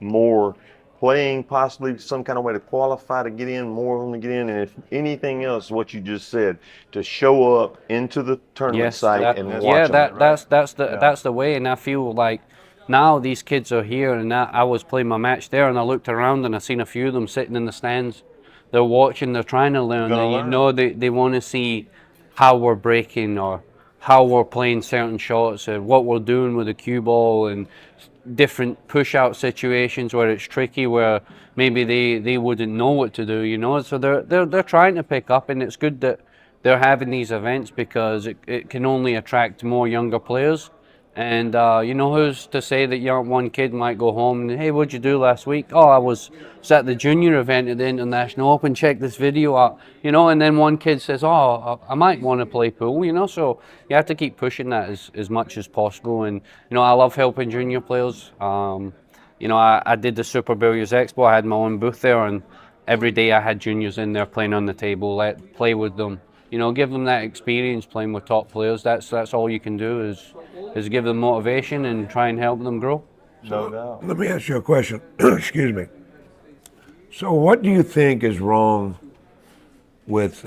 more playing, possibly some kind of way to qualify to get in, more of them to get in, and if anything else, what you just said, to show up into the tournament Yes, site that and yeah, watch them. Yeah. that's the way, and I feel like now these kids are here, and I was playing my match there, and I looked around and I seen a few of them sitting in the stands. They're watching, they're trying to learn, Gonna and learn. they want to see how we're breaking or how we're playing certain shots, or what we're doing with the cue ball, and different push out situations where it's tricky, where maybe they wouldn't know what to do, So they're trying to pick up, and it's good that they're having these events because it can only attract more younger players. And who's to say that one kid might go home and, hey, what'd you do last week? Oh, was at the junior event at the International Open. Check this video out, And then one kid says, oh, I might want to play pool, So you have to keep pushing that as much as possible. And I love helping junior players. I did the Super Billiards Expo. I had my own booth there, and every day I had juniors in there playing on the table, play with them. Give them that experience playing with top players. That's all you can do is give them motivation and try and help them grow. No doubt. Let me ask you a question. Excuse me. So, what do you think is wrong with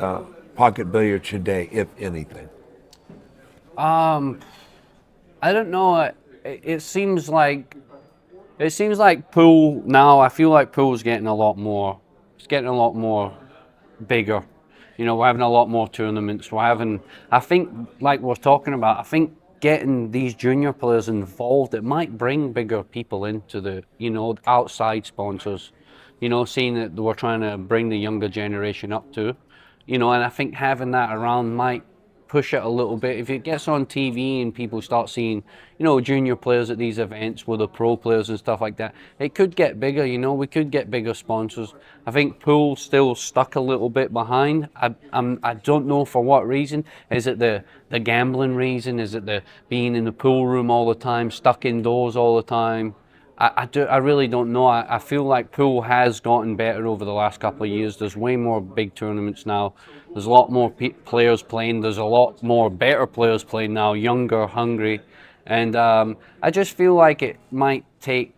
pocket billiards today, if anything? Um, I don't know. It seems like pool now. I feel like pool's getting a lot more. It's getting a lot more bigger. We're having a lot more tournaments. I think, like we're talking about, I think getting these junior players involved, it might bring bigger people into outside sponsors, seeing that we're trying to bring the younger generation up to, and I think having that around might push it a little bit. If it gets on TV and people start seeing, junior players at these events with the pro players and stuff like that, it could get bigger, we could get bigger sponsors. I think pool's still stuck a little bit behind. I don't know for what reason. Is it the gambling reason? Is it the being in the pool room all the time, stuck indoors all the time? I really don't know. I feel like pool has gotten better over the last couple of years. There's way more big tournaments now. There's a lot more players playing. There's a lot more better players playing now, younger, hungry. And I just feel like it might take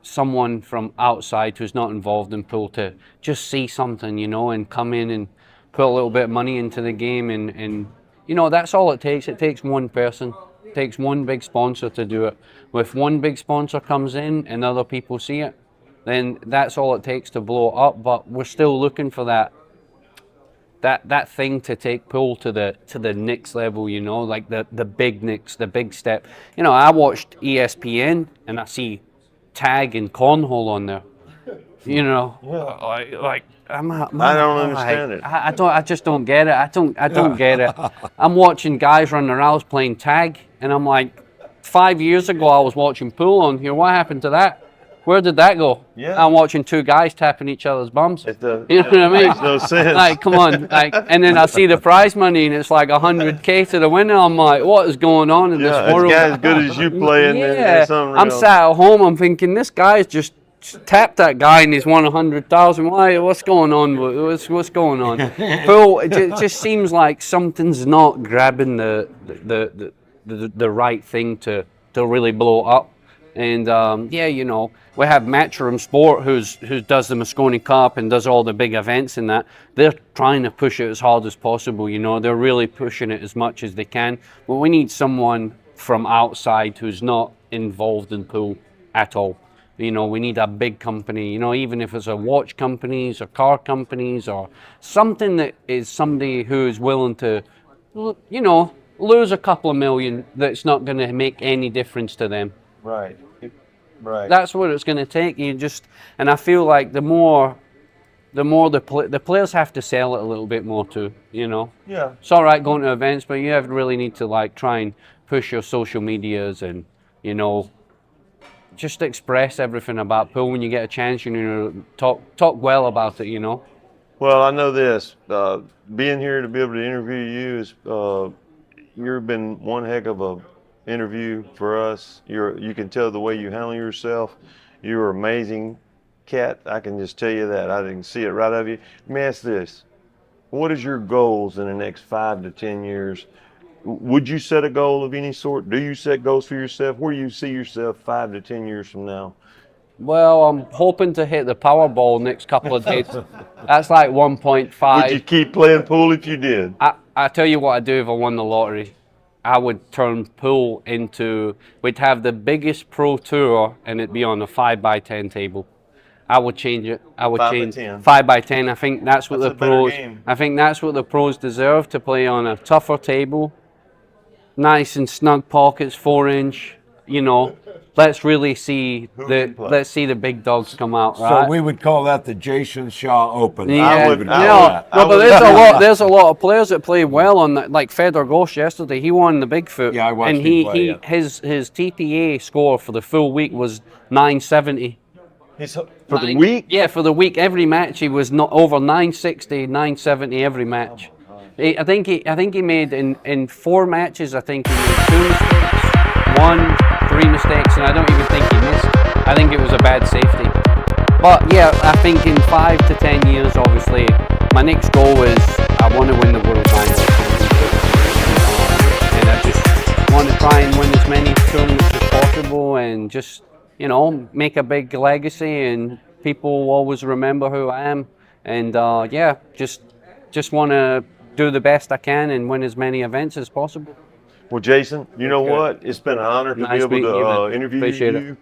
someone from outside who's not involved in pool to just see something, and come in and put a little bit of money into the game. And that's all it takes. It takes one person. It takes one big sponsor to do it. If one big sponsor comes in and other people see it, then that's all it takes to blow it up. But we're still looking for that thing to take pool to the next level, like the big next, the big step. I watched ESPN and I see tag and cornhole on there. Like I don't understand it. I just don't get it. I don't get it. I'm watching guys running around playing tag, and I'm like, 5 years ago I was watching pool on here. What happened to that? Where did that go? Yeah. I'm watching two guys tapping each other's bums. It You know what I mean? makes no sense. Like, come on. And then I see the prize money and it's like 100K to the winner. I'm like, what is going on in Yeah, this this world? guy as good as you playing, Yeah, it's unreal. I'm sat at home. I'm thinking this guy's just tapped that guy and he's won 100,000. Why? What's going on? What's going on? Well, it just seems like something's not grabbing the right thing to really blow up. And we have Matchroom Sport, who does the Moscone Cup and does all the big events and that. They're trying to push it as hard as possible. They're really pushing it as much as they can. But we need someone from outside who's not involved in pool at all. We need a big company. Even if it's a watch companies or car companies or something that is somebody who is willing to, lose a couple of million. That's not going to make any difference to them. Right. Right. That's what it's going to take. And I feel like the more the players have to sell it a little bit more too. Yeah. It's all right going to events, but you really need to try and push your social medias and just express everything about pool when you get a chance. Talk well about it. Well, I know this. Being here to be able to interview you is you've been one heck of a interview for us. You can tell the way you handle yourself. You're amazing, Kat. I can just tell you that. I can see it right out of you. Let me ask this: what is your goals in the next 5 to 10 years? Would you set a goal of any sort? Do you set goals for yourself? Where do you see yourself 5 to 10 years from now? Well, I'm hoping to hit the Powerball next couple of days. That's like Would you 1.5. keep playing pool if you did? I tell you what I'd do if I won the lottery. I would turn pool into, we'd have the biggest pro tour and it'd be on a 5x10 table. I would change it. I would 5 by change 10. 5x10. I think that's what That's the a better pros. game. I think that's what the pros deserve, to play on a tougher table, nice and snug pockets, 4-inch. You know, let's really see Who the can play? let's see the big dogs come out, So right? we would call that the Jason Shaw Open. Yeah, would- you I know, would- I no, but would- there's a lot of players that play well on that. Like Fedor Ghosh yesterday, he won the Bigfoot. Yeah, I watched and him he, play, yeah. his TPA score for the full week was 970. For the week? Yeah, for the week, every match he was not over 960, 970 every match. I think he made in 4 matches. I think he made 2 mistakes, 1, 3 mistakes, and I don't even think he missed. I think it was a bad safety. But yeah, I think in 5 to 10 years, obviously, my next goal is I want to win the World Nine Championship, and I just want to try and win as many tournaments as possible, and just make a big legacy, and people will always remember who I am. And yeah, just want to do the best I can and win as many events as possible. Well, Jason, you know what? It's been an honor to Nice be able meeting you, to man. interview Appreciate it. you.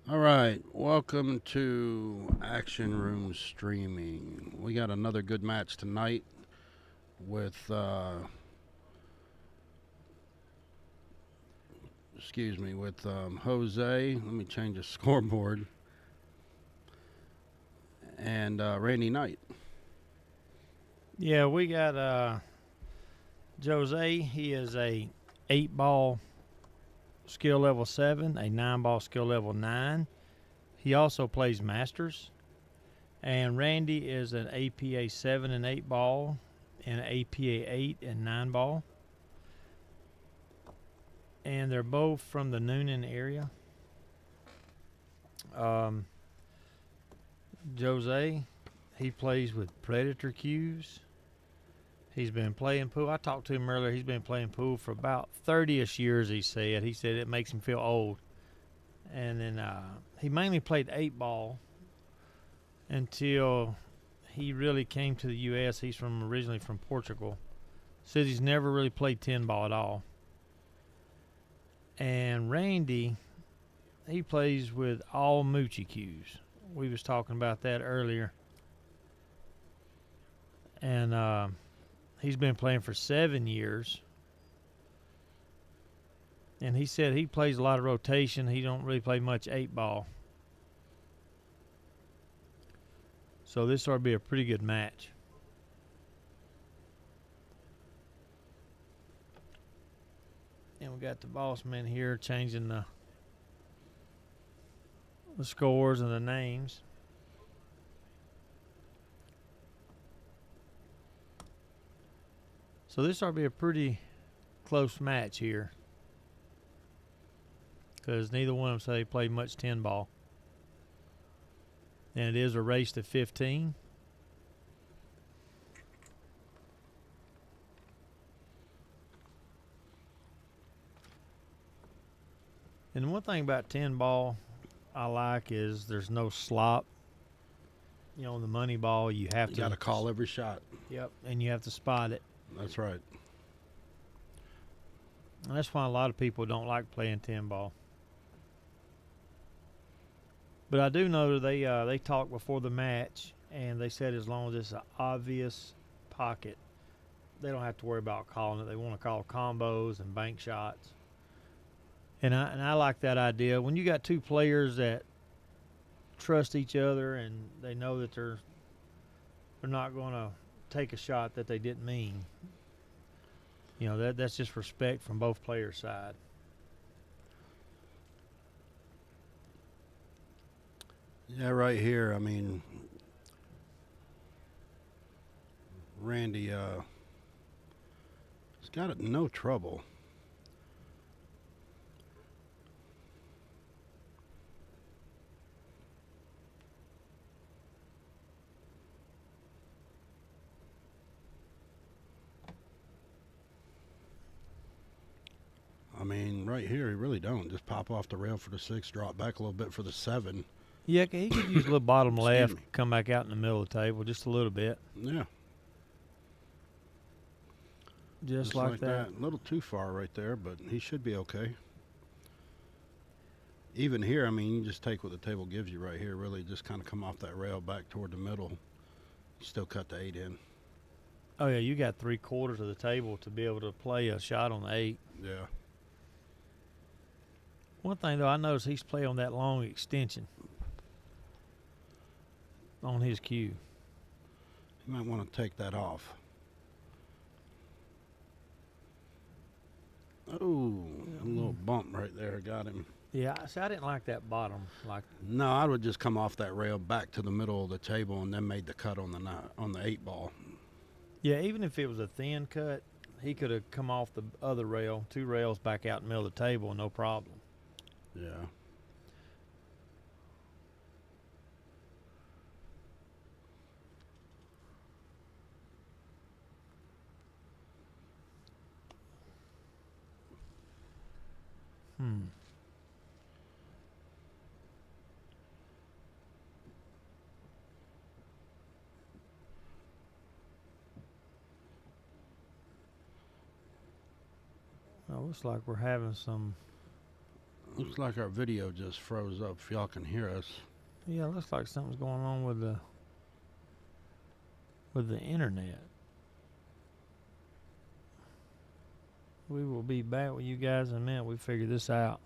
All right, welcome to Action Room Streaming. We got another good match tonight with, Jose. Let me change the scoreboard. And Randy Knight. Yeah, we got Jose. He is a 8-ball skill level 7, a 9-ball skill level 9. He also plays Masters. And Randy is an APA 7 and 8-ball and an APA 8 and 9-ball. And they're both from the Noonan area. Jose, he plays with Predator cues. He's been playing pool. I talked to him earlier. He's been playing pool for about 30-ish years, he said. He said it makes him feel old. And then he mainly played 8-ball until he really came to the U.S. He's originally from Portugal. Says he's never really played 10-ball at all. And Randy, he plays with all Moochie cues. We was talking about that earlier. And he's been playing for 7 years. And he said he plays a lot of rotation. He don't really play much 8-ball. So this ought to be a pretty good match. And we got the boss man here changing the scores and the names. So this ought to be a pretty close match here, because neither one of them say they played much 10-ball. And it is a race to 15. And one thing about 10-ball I like is there's no slop. You know, the money ball, you have You to got to call every shot. Yep, and you have to spot it. That's right. And that's why a lot of people don't like playing 10-ball. But I do know that they talked before the match, and they said as long as it's an obvious pocket, they don't have to worry about calling it. They want to call combos and bank shots. And I like that idea. When you got two players that trust each other and they know that they're not going to take a shot that they didn't mean. You know, that's just respect from both players' side. Yeah, right here. I mean, Randy, he's got it no trouble. I mean, right here, he really don't. Just pop off the rail for the 6, drop back a little bit for the 7. Yeah, he could use a little bottom Excuse left, me. come back out in the middle of the table just a little bit. Yeah, Just like that. A little too far right there, but he should be okay. Even here, I mean, you just take what the table gives you right here. Really, just kind of come off that rail back toward the middle. Still cut the 8 in. Oh, yeah, you got 3/4 of the table to be able to play a shot on the 8. Yeah. One thing, though, I noticed he's playing on that long extension on his cue. You might want to take that off. Oh, a little bump right there got him. Yeah, see, I didn't like that bottom. No, I would just come off that rail back to the middle of the table and then made the cut on the 8 ball. Yeah, even if it was a thin cut, he could have come off the other rail, 2 rails back out in the middle of the table, no problem. Yeah. Well, looks like we're having some. Looks like our video just froze up. If y'all can hear us. Yeah, looks like something's going on with the internet. We will be back with you guys in a minute. We figure this out.